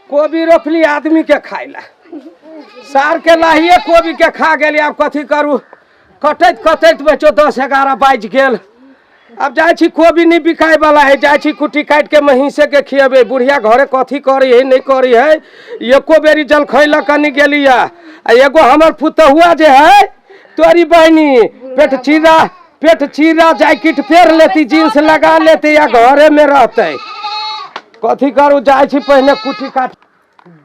कोबी रोपली आदमी के खाइला सार के लाहिए कोबी के खा गेली। अब कथी करू कटैत कटैत बेचो 10-11 बाज गेल। अब जाए छी कोबी नहीं बिकाय वाला है, जाए छी कुटी काट के महीसे के खियेबे। बुढ़िया घरे कथी करी है नहीं करी है, एको बेरी जल खैला कनी गेली। एगो हमर पुतहुआ जे है तोरी बहनी पेट चीरा जैकेट फेर लेती, जींस लगा लेती या घरे में रहते। कथी करू जाए छी पहले कुटी काट।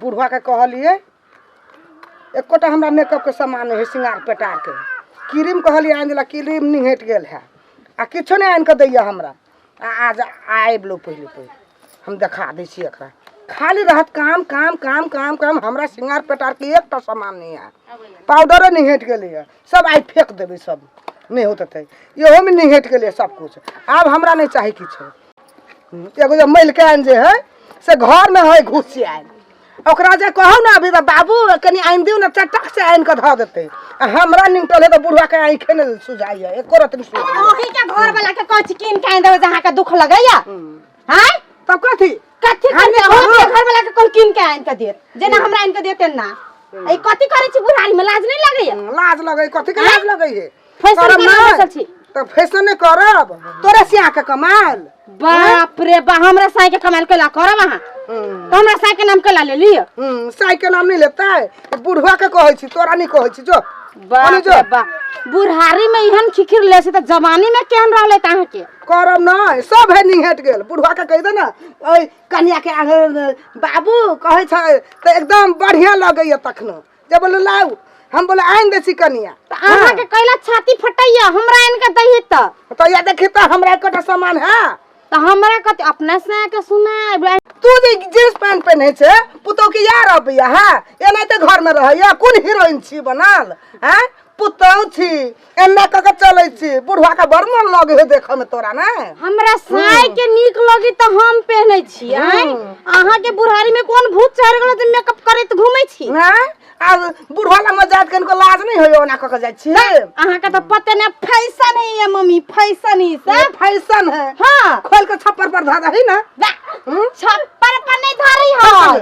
बुढ़वा के कहलिए एकोटा हमरा मेकअप के सामान है, सिंगार पेटार के क्रीम कहलिए आन दिला, क्रीम निहट गेल है आ किछो नहीं आन के दैया हमरा। आज आइब लो पहले हम देखा दै छी एकरा। खाली रहत काम काम काम काम काम, हमरा सिंगार पेटार के एकटा सामान नहीं है। पाउडरो निहट गेले है, सब आई फेंक देबे, सब नहीं होते इहो में निहट गेले सब कुछ। अब हमरा नहीं चाहे किछो। एगो जो मैल के आन जे है से घर में है घुस आयल, ओकरा जे कहू ना अभी बाबू कनी आइन दियो ना, चटक से आइन के ध देते। हमरा निकटल है तो बुढ़वा के आंखें ने सुझाई है, एको रत नहीं सुझाई। ओही के घर वाला के कछ किन के आइन देबे जहां का दुख लगैया। हां तब कथी करते हो के घर वाला के कोई किन के आइन के दे जेना हमरा आइन के देते ना। ए कथी करे छी बुढ़ारी में, लाज नहीं लगैया? लाज लगै, कथी के लाज लगै है? फैशन के बसल छी तो फैशन नहीं करब, तोरे सिया के कमाल। बाप रे बा, हमरा साई के कमाल केला करब वहां तो हमरा साई के नाम केला ले लियो। साई के नाम नहीं लेता, बुढ़वा के कहै छी, तोरा नहीं कहै छी। जो बाप रे बा, बुढ़ारी में इहन खिखिर ले से त जवानी में केहन रहले ताहा के करब नहीं, सब है निहट गेल। बुढ़वा के कह दे ना ओए कन्या के आगे बाबू कहै छ त एकदम बढ़िया लगैया। तखनो जब बोले लाऊ हम बोले आइन दे छी कन्या, त आहा के कैला छाती फटैया, हमरा आइन के दही त या देखी त हमरा एकटा सामान है त हमरा कत अपने से के सुना। तू जे जींस पैंट पहने छे पुतो के यार अबिया है, एना त घर में रहैया। कोन हीरोइन छी बनल हैं? पुतौ छी एना क के चलै छी। बुढ़वा का बड़ मन लगे है देखे में तोरा ना। हमरा साई के नीक लगी त हम पहनै छी। आहा के बुढ़ारी में कोन भूत चढ़ गेल जे मेकअप करैत घुमै छी ना? आ बुढ़वा ला मजाक कन को लाज नहीं होयो ओना क के जाय छी। आहा के त पते ने फैशन है मम्मी, फैशन ही सब फैशन है। हां खोल के छप्पर पर धा दही ना। छप्पर पर नहीं धारी हो,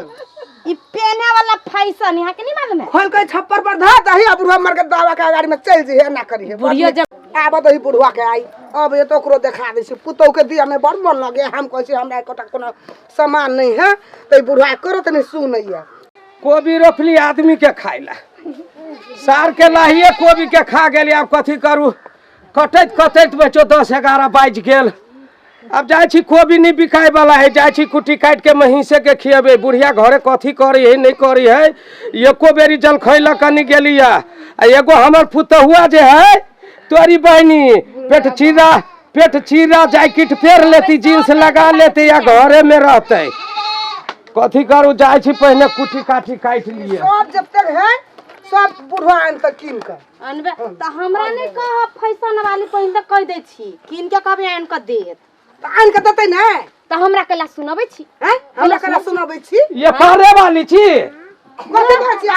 ई पहने वाला फैशन यहाँ के नहीं मालूम है। खोल के छप्पर पर धा दही, अब बुढ़वा मर के दावा के गाड़ी में चल जी है ना करी है। बुढ़िया जब आब दही बुढ़वा के आई, अब ये तो ओकरो देखा दे छी। पुतौ के दिया में बड़ मन लगे, हम कहै छी हमरा एकोटा कोनो सामान नहीं है, तो बुढ़वा करत नहीं सुनैया। कोबी रोपली आदमी के खाइला सार के लाहिए कोबी के खा गेली। अब कथी करू कटैत कटैत बेचो 10-11 बाज गेल। अब जाए छी कोबी नहीं बिकाय वाला है, जाए छी कुटी काट के महीसे के खियेबे। बुढ़िया घरे कथी करी है नहीं करी है, एको बेरी जल खैला कनी गेली। एगो हमर पुतहुआ जे है तोरी बहनी पेट चीरा जैकेट फेर लेती, जींस लगा लेती या घरे में रहते। कथी करू जाए छी पहले कुटी काटी काट लिए। सब जब तक है सब बुढ़वा आन तक किन के अनबे त हमरा नहीं कह फैशन वाली पहिन त कह दे छी किन के कभी आन के देत त आन के देते ना। त हमरा केला सुनाबै छी हैं? हमरा केला सुनाबै छी? ये पारे वाली छी कथी कहै छी?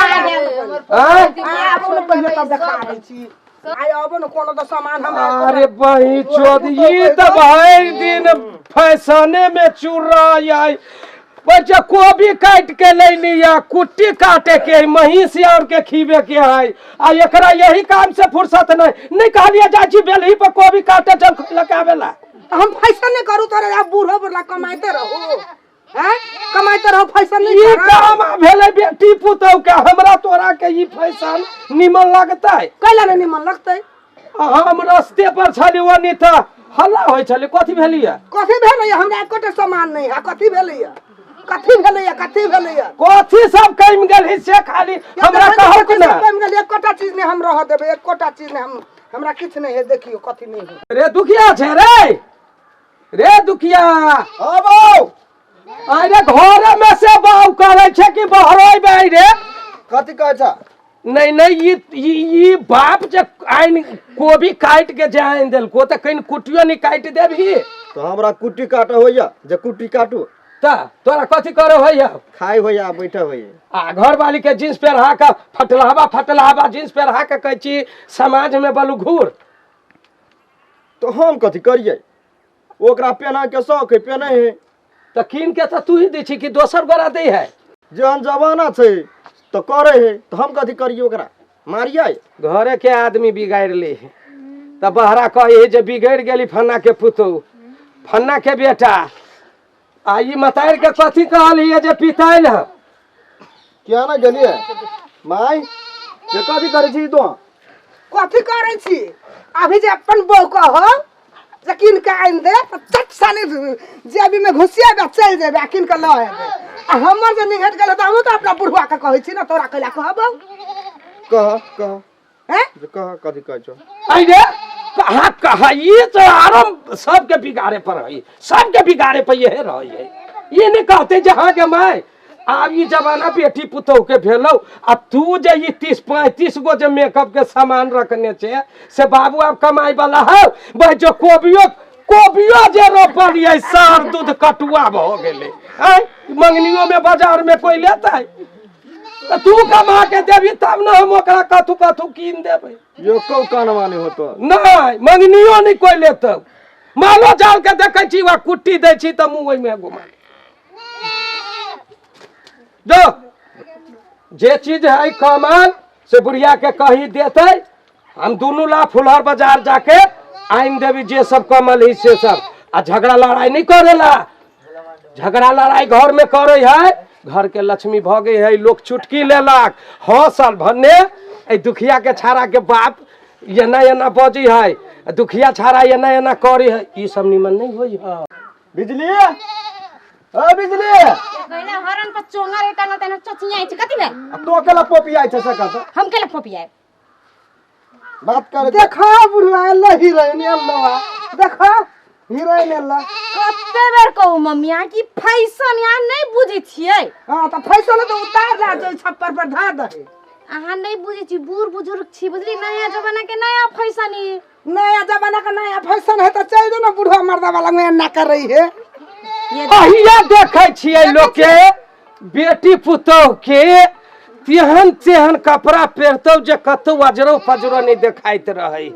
अपन पहले तब देखा दै छी। आई अब न कोनो त सामान हमरा। अरे बही चोद ये त भाई दिन फैशने में चुरा आई। बच्चा कोबी काट के ले लिया, कुट्टी काटे के महीस और के खीबे के है। आ एकरा यही काम से फुर्सत नहीं कहलिए जाची बेलही पर कोबी काटे चल लगावेला। हम फैशन नहीं करू तोरे अब बूढ़ो बुढ़ला कमाइते रहो हैं? कमाइते रहो, फैशन नहीं ये करू। काम भेले बेटी पुतौ के, हमरा तोरा के ई फैशन निमन लगतै? कैला नहीं निमन लगतै? हम रास्ते पर छली ओनी त हल्ला होय छले। कथी भेलिया? कथी भेलैया? हमरा एकोटा सामान नहीं है। कथी भेलैया? कथी भेलैया? कथी भेलैया? कथी सब कम गेल हिस्से खाली हमरा कहू कि ना। कम गेल एकोटा चीज नहीं हम रह देबे, एकोटा चीज नहीं हम हमरा किछ नहीं है। देखियो कथी नहीं है। रे दुखिया छे रे दुखिया। हां बाऊ, अरे घर में से बाऊ करे छे कि बहरोई बे रे? कथी कहै छ? नहीं ये बाप जे आइन कोबी काट के जे आइन देल को त कहीं कुटियो नहीं काट देबही। तो हमरा कुट्टी काट होइया, जे कुट्टी काटू ता तोरा कथी करे होइया? खाई होइया, बैठे होइया। आ घर वाली के जींस पहना के फटलावा जींस पहना के कहै छी समाज में बलू घूर। तो हम कथी करिए? ओकरा पहना के शौक है, पहने है। तो कीन के तो तू ही दी छी कि दोसर गोरा दे है? जहन जमाना छै तो करे है तो हम कथी करिए ओकरा मारिए। घरे के आदमी बिगाड़ ले तो बहरा कहे जे बिगड़ गेली फन्ना के पुतौ फन्ना के बेटा आ ई मतार के कथी कहलिए जे पिताइल ह क्या ना गेलिए माय ये कथी करे छी तो कथी करे छी अभी जे अपन बहू कह जकिन के आइन दे तो चट सानी जेबी में घुसिया बे चल जेबे अकिन के ल आबे आ हमर जे निहट गेल त हम तो अपना बुढ़वा के कहै छी ना तोरा कइला कहबो कह हैं कह कथी कहै छौ अरे कहा ये तो आराम सबके बिगाड़े पर है सबके बिगाड़े पर ये रही है ये नहीं कहते जहाँ के माय अब ये जमाना बेटी पुतोह के भेलो अब तू जे ये 30-35 गो जो मेकअप के सामान रखने छे से बाबू अब कमाई वाला है वह जो कोबियो जे रोपलिए सार दूध कटुआ भ गेले मंगनियों में बाजार में कोई लेता है तो तू कमा के देवी तब ना हम ओकरा कथू कीन देबै यो कौ कानवा नहीं होतो नहीं मंगनियो नहीं कोई लेत मालो जाल के देखे छी वा कुट्टी दे छी त मुंह में घुमा जो जे चीज है कमाल से बुढ़िया के कही देते हम दोनों ला फुलहर बाजार जाके आइन देवी जे सब कमल ही से सब आ झगड़ा लड़ाई नहीं करेला झगड़ा लड़ाई घर में करे है घर के लक्ष्मी भगे है लोग चुटकी लेलक हौसल भन्ने ए दुखिया के छाड़ा के बाप एना बजी है दुखिया छाड़ा एना करे है ई सब निमन नहीं होई है बिजली ओ बिजली कहले हरन पर चोंगा रेटा न तने चचिया आइ छ कथि भेल तो अकेला पोपी आइ छ सकत हम केला फोपिया बात कर देखा बुढ़वा अल्लाह हीरोइन अल्लाह देखा हीरोइन अल्लाह कते बेर कहू मम्मी आ की फैशन या नहीं बुझी छियै हां त फैशन तो उतार ला जो छप्पर पर धा दे अहाँ नहीं बुझी छी बूढ़ बुजुर्ग छी बुझली नया जमाना के नया फैशन ई नया जमाना का नया फैशन है तो चल दो ना बुढ़वा मर्दा वाला में ना कर रही है अहिया देखे छियै लोग के बेटी पुतोह के तेहन तेहन कपड़ा पहनतौ जे कतौ अजरो पजरो नहीं देखाइत रहे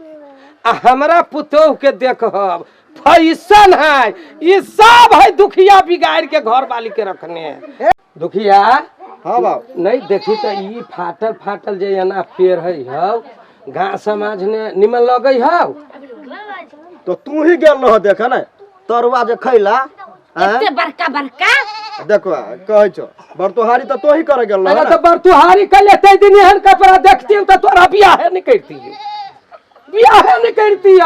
आ हमरा पुतोह के देखब फैशन है ये सब है दुखिया बिगाड़ के घर वाली के रखने है दुखिया हां बाप नहीं देखी तो ई फाटल जे एना पेड़ है हौ गाँव समाज ने निमन लगे हौ तो तू ही गेल रह देख ना तरुआ जे खैला एते बड़का देखो कहै छो बरतोहारी तो ही करे गेल रह तो बरतुहारी के लेते दिन एहन कपड़ा देखती तो तोरा बियाह नहीं करती बियाह नहीं करती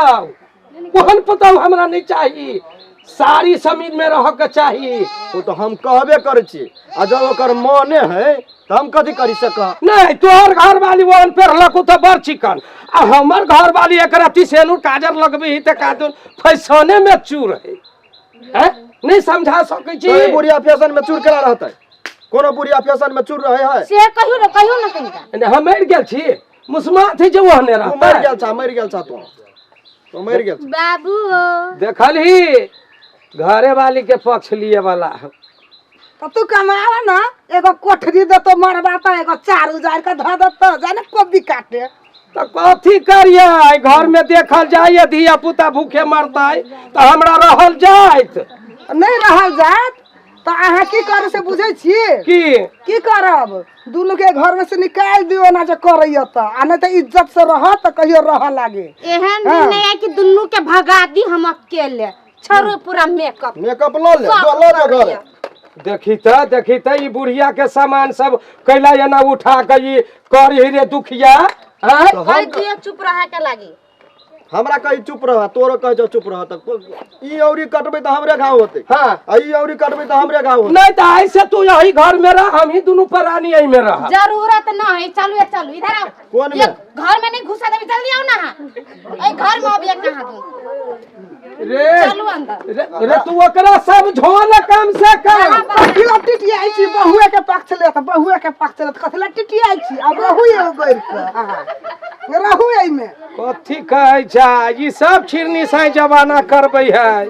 कोहन पुतोह हमरा नहीं चाहिए सारी समीज में रह के चाहिए वो तो हम कहबे करे छी आ जब ओकर मने है तो हम कथी करी सक नहीं तोहर घर वाली वन पेरलक तो बड़ चिकन आ हमर घर वाली एक रत्ती सेनुर काजर लगबी त कादुन फैशने में चूर है नहीं समझा सकै छी तो बुढ़िया फैशन में चूर करा रहता है कोनो बुढ़िया फैशन में चूर रहे है से कहियो न कनिका हम मर गेल छी मुसमा थी जो ओहने तू रहता मर गेल छा तो मर गेल छा। बाबू देखली घरे वाली के पक्ष लिए वाला तो तू कमावा ना एगो कोठरी दे तो मरबा तो एगो चार उजार का ध दे तो जाने कोबी काटे तो कथी करिए घर में देखल जाए धिया पुता भूखे मरता है तो हमरा रहल जाइत नहीं रहल जात तो अहाँ की करे से बुझे छिए की करब दुनु के घर में से निकाल दियो ना जो करैया त आ नहीं तो इज्जत से रह तो कहियो रह लागे एहन नहीं है कि दुन्नु के भगा दी हम अकेले छोड़ो पूरा मेकअप ल ले जो घर देखी त ई बुढ़िया के सामान सब कैला एना उठा के ई करी रे दुखिया तो भाई दिए चुप रहा के लागी हमरा कही चुप रह तोरो कह जो चुप रह तक ई औरी कटबे तो हमरे घाव होते हां आ ई औरी कटबे तो हमरे घाव होते नहीं तो ऐसे तू यही घर में रह हम ही दोनों प्राणी यही में रह जरूरत ना है चलो इधर आओ कौन ये में घर में नहीं घुसा देबी जल्दी आओ ना ए घर में अभी एक नहा दूं रे चलो अंदर रे तू ओकरा सब झोल कम से कम कथिला टिटियाई छी बहुए के पक्ष ले त बहुए के पक्ष ले कथिला टिटियाई छी अब रहू ये गइर के रहू एई में कथी कहै छै ई सब छिरनी साई जमाना करबै है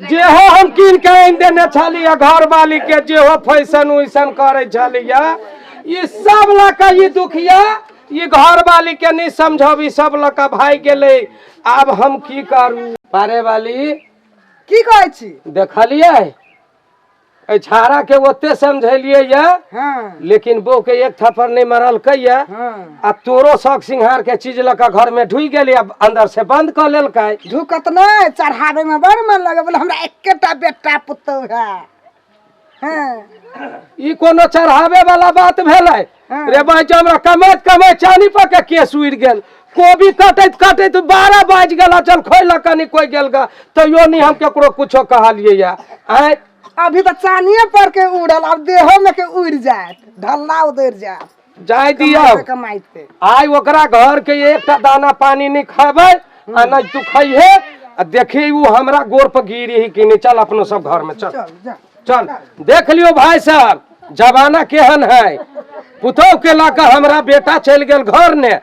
जे हो हम कीन के आइन देने छलिए घर वाली के जे हो फैशन उइसन करे छलिए ई सब लका ई दुखिया ई घर वाली के नहीं समझब ई सब लका भाई गेले अब हम की करू पारे वाली की कहै छी देखलिए ए झाड़ा के ओते समझलिए या हाँ लेकिन बो के एक थप्पड़ नहीं मरल कैया हाँ आ तोरो शौक सिंहार के चीज लका घर में ढुई गेली अब अंदर से बंद कर लेल काय ढुकत नहीं चढ़ावे में बड़ मन लगे बोले हमरा एकेटा बेटा पुतौ है हाँ ई कोनो चढ़ावे वाला बात भेलै हाँ। रे भाई जो हमरा कमैत कमैत चानी पर के केस उड़ गेल कोबी कटैत कटैत 12 बाज गेल चल खोइल कनी कोई गेल गा तैयो नहीं हम केकरो कुछो कहलिए या आय अभी तो चानिए पर के उड़ल अब देहो में के उड़ जात ढल्ला उधर जात जाय दियो कमाई पे आय ओकरा घर के एकटा दाना पानी नहीं खाबै आ नहीं तू खइहे आ देखी उ हमरा गोर पर गिरी ही कि नहीं चल अपनो सब घर में चल चल जा चल देख लियो भाई साहब जमाना केहन है पुतौ के लाका हमरा बेटा चल गेल घर ने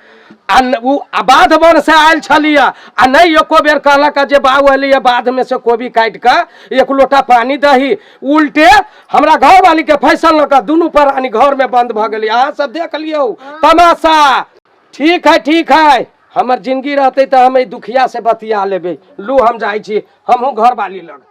आ उ आबाद वन से आयल छलिया आ नहीं एको बेर कहलक जे बाऊ अलिया बाद में से कोबी काट के एक लोटा पानी दही उल्टे हमरा घर वाली के फैसल लका दुनू प्राणी घर में बंद भ गेली अहाँ सब देख लियो तमाशा ठीक है हमर जिंदगी रहते तो हम दुखिया से बतिया लेबे लू हम जाई छी हमहू घर वाली लग